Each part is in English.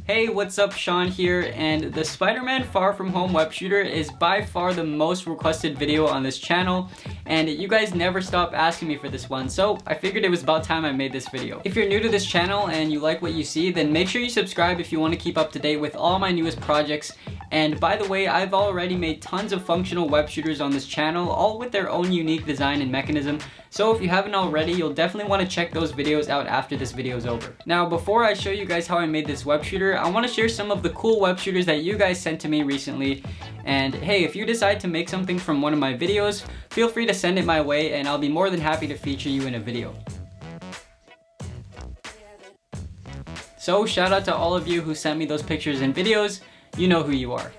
Hey, what's up? Sean here, and the Spider-Man Far From Home web shooter is by far the most requested video on this channel, and you guys never stop asking me for this one, so I figured it was about time I made this video. If you're new to this channel and you like what you see, then make sure you subscribe if you want to keep up to date with all my newest projects. And by the way, I've already made tons of functional web shooters on this channel, all with their own unique design and mechanism. So if you haven't already, you'll definitely want to check those videos out after this video is over. Now, before I show you guys how I made this web shooter, I want to share some of the cool web shooters that you guys sent to me recently. And hey, if you decide to make something from one of my videos, feel free to send it my way and I'll be more than happy to feature you in a video. So shout out to all of you who sent me those pictures and videos. You know who you are.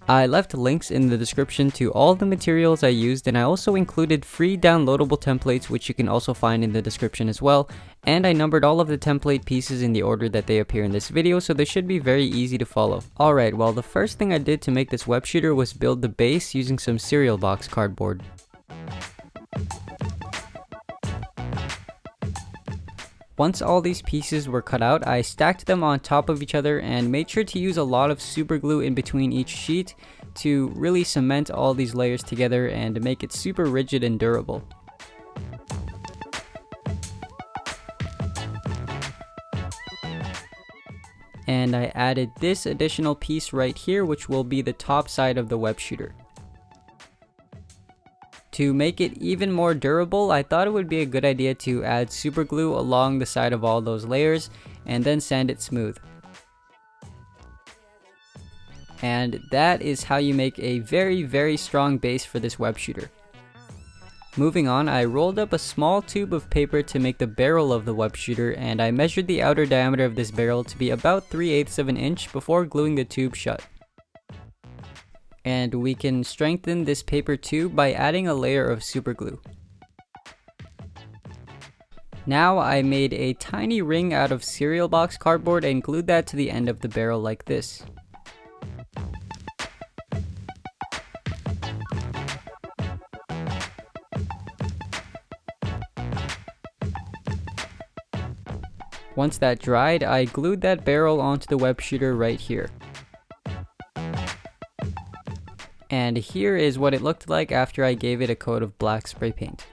I left links in the description to all the materials I used, and I also included free downloadable templates which you can also find in the description as well, and I numbered all of the template pieces in the order that they appear in this video, so they should be very easy to follow. Alright, well, the first thing I did to make this web shooter was build the base using some cereal box cardboard. Once all these pieces were cut out, I stacked them on top of each other and made sure to use a lot of super glue in between each sheet to really cement all these layers together and make it super rigid and durable. And I added this additional piece right here, which will be the top side of the web shooter. To make it even more durable, I thought it would be a good idea to add super glue along the side of all those layers and then sand it smooth. And that is how you make a very strong base for this web shooter. Moving on, I rolled up a small tube of paper to make the barrel of the web shooter, and I measured the outer diameter of this barrel to be about 3/8 of an inch before gluing the tube shut. And we can strengthen this paper tube by adding a layer of super glue. Now I made a tiny ring out of cereal box cardboard and glued that to the end of the barrel like this. Once that dried, I glued that barrel onto the web shooter right here. And here is what it looked like after I gave it a coat of black spray paint.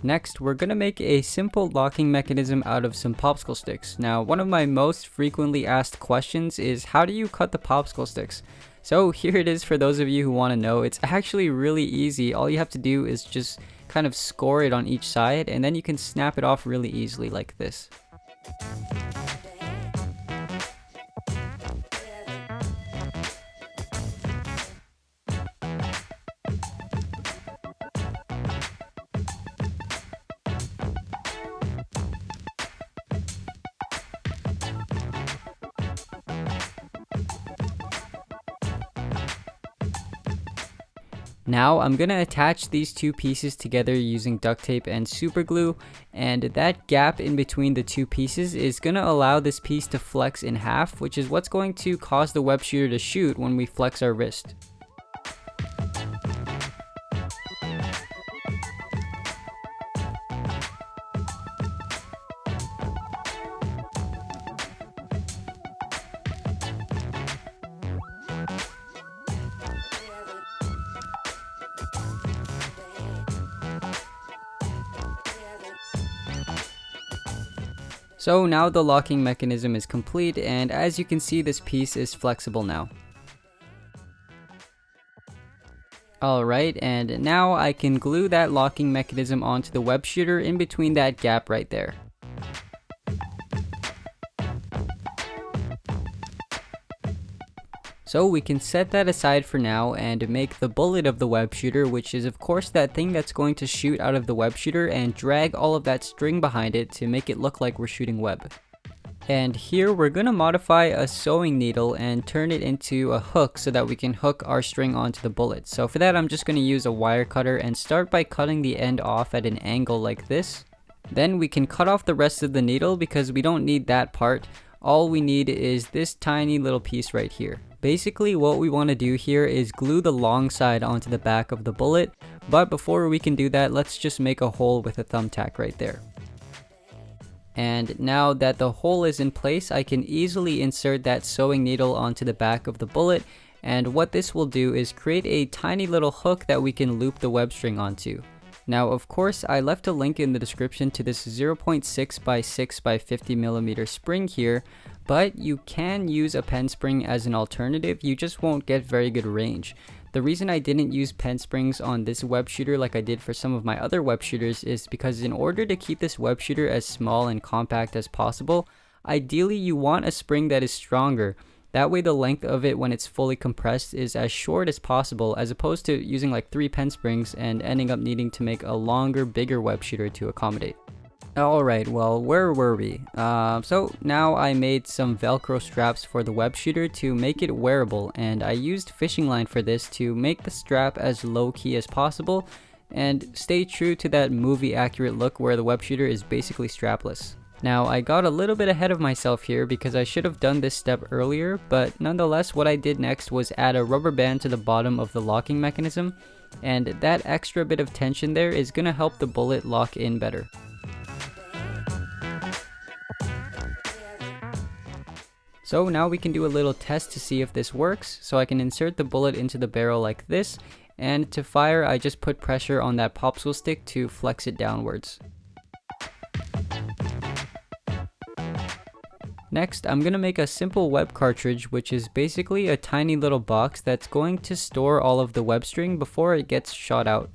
Next, we're gonna make a simple locking mechanism out of some popsicle sticks. Now, one of my most frequently asked questions is, how do you cut the popsicle sticks? So here it is for those of you who want to know. It's actually really easy. All you have to do is just kind of score it on each side, and then you can snap it off really easily like this. Now I'm gonna attach these two pieces together using duct tape and super glue, and that gap in between the two pieces is gonna allow this piece to flex in half, which is what's going to cause the web shooter to shoot when we flex our wrist. So now the locking mechanism is complete, and as you can see, this piece is flexible now. Alright, and now I can glue that locking mechanism onto the web shooter in between that gap right there. So we can set that aside for now and make the bullet of the web shooter, which is of course that thing that's going to shoot out of the web shooter and drag all of that string behind it to make it look like we're shooting web. And here we're going to modify a sewing needle and turn it into a hook so that we can hook our string onto the bullet. So for that I'm just going to use a wire cutter and start by cutting the end off at an angle like this. Then we can cut off the rest of the needle because we don't need that part. All we need is this tiny little piece right here. Basically, what we want to do here is glue the long side onto the back of the bullet, but before we can do that, let's just make a hole with a thumbtack right there. And now that the hole is in place, I can easily insert that sewing needle onto the back of the bullet, and what this will do is create a tiny little hook that we can loop the web string onto. Now, of course, I left a link in the description to this 0.6 by 6 by 50 millimeter spring here, but you can use a pen spring as an alternative. You just won't get very good range. The reason I didn't use pen springs on this web shooter like I did for some of my other web shooters is because in order to keep this web shooter as small and compact as possible, ideally you want a spring that is stronger. That way the length of it when it's fully compressed is as short as possible, as opposed to using like 3 pen springs and ending up needing to make a longer, bigger web shooter to accommodate. Alright, well, where were we? So now I made some Velcro straps for the web shooter to make it wearable, and I used fishing line for this to make the strap as low-key as possible and stay true to that movie accurate look where the web shooter is basically strapless. Now, I got a little bit ahead of myself here because I should have done this step earlier, but nonetheless what I did next was add a rubber band to the bottom of the locking mechanism, and that extra bit of tension there is going to help the bullet lock in better. So now we can do a little test to see if this works. So I can insert the bullet into the barrel like this, and to fire I just put pressure on that popsicle stick to flex it downwards. Next, I'm going to make a simple web cartridge, which is basically a tiny little box that's going to store all of the web string before it gets shot out.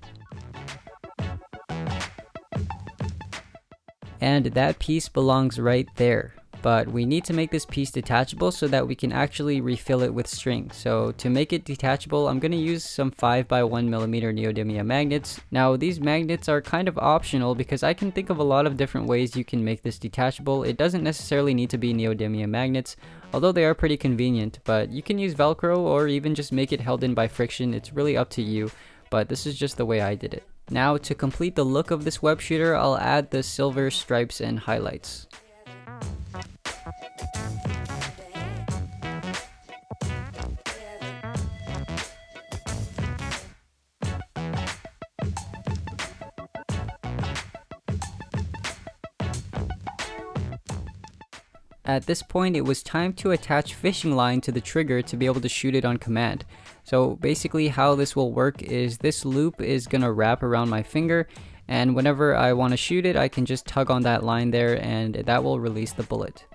And that piece belongs right there. But we need to make this piece detachable so that we can actually refill it with string. So to make it detachable, I'm going to use some 5x1mm neodymium magnets. Now these magnets are kind of optional because I can think of a lot of different ways you can make this detachable. It doesn't necessarily need to be neodymium magnets, although they are pretty convenient, but you can use Velcro or even just make it held in by friction. It's really up to you, but this is just the way I did it. Now to complete the look of this web shooter, I'll add the silver stripes and highlights. At this point, it was time to attach fishing line to the trigger to be able to shoot it on command. So basically how this will work is this loop is going to wrap around my finger, and whenever I want to shoot it, I can just tug on that line there and that will release the bullet.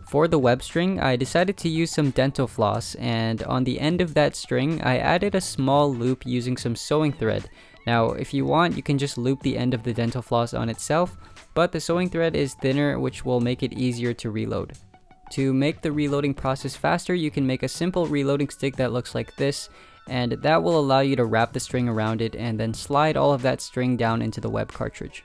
For the web string, I decided to use some dental floss, and on the end of that string, I added a small loop using some sewing thread. Now, if you want, you can just loop the end of the dental floss on itself, but the sewing thread is thinner, which will make it easier to reload. To make the reloading process faster, you can make a simple reloading stick that looks like this, and that will allow you to wrap the string around it and then slide all of that string down into the web cartridge.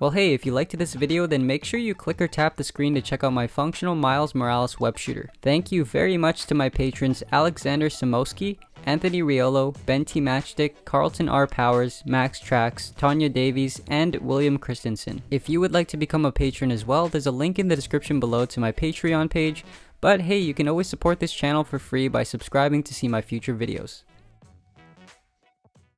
Well hey, if you liked this video, then make sure you click or tap the screen to check out my functional Miles Morales web shooter. Thank you very much to my patrons Alexander Samosky, Anthony Riolo, Ben T. Matchstick, Carlton R. Powers, Max Trax, Tanya Davies, and William Christensen. If you would like to become a patron as well, there's a link in the description below to my Patreon page. But hey, you can always support this channel for free by subscribing to see my future videos.